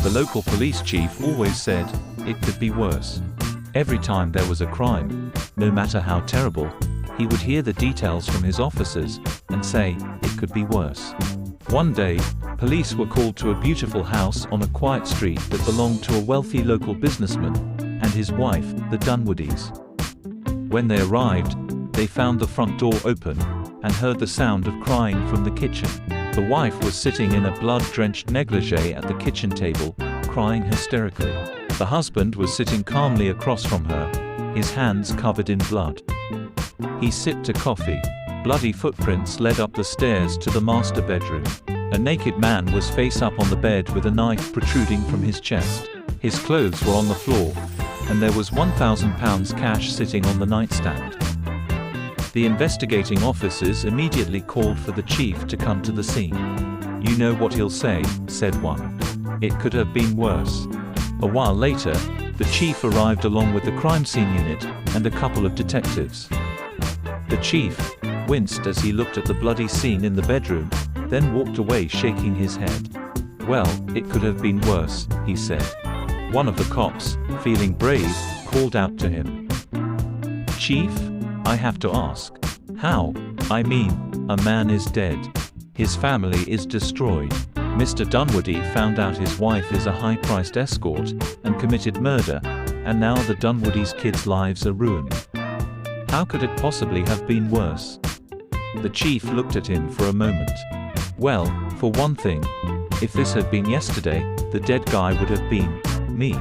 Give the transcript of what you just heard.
The local police chief always said, it could be worse. Every time there was a crime, no matter how terrible, he would hear the details from his officers and say, it could be worse. One day, police were called to a beautiful house on a quiet street that belonged to a wealthy local businessman and his wife, the Dunwoodies. When they arrived, they found the front door open and heard the sound of crying from the kitchen. The wife was sitting in a blood-drenched negligee at the kitchen table, crying hysterically. The husband was sitting calmly across from her, his hands covered in blood. He sipped a coffee. Bloody footprints led up the stairs to the master bedroom. A naked man was face up on the bed with a knife protruding from his chest. His clothes were on the floor, and there was £1,000 cash sitting on the nightstand. The investigating officers immediately called for the chief to come to the scene. "You know what he'll say," said one. "It could have been worse." A while later, the chief arrived along with the crime scene unit and a couple of detectives. The chief winced as he looked at the bloody scene in the bedroom, then walked away shaking his head. "Well, it could have been worse," he said. One of the cops, feeling brave, called out to him. "Chief, I have to ask. How? I mean, a man is dead. His family is destroyed. Mr. Dunwoody found out his wife is a high-priced escort and committed murder, and now the Dunwoody's kids' lives are ruined. How could it possibly have been worse?" The chief looked at him for a moment. "Well, for one thing, if this had been yesterday, the dead guy would have been me."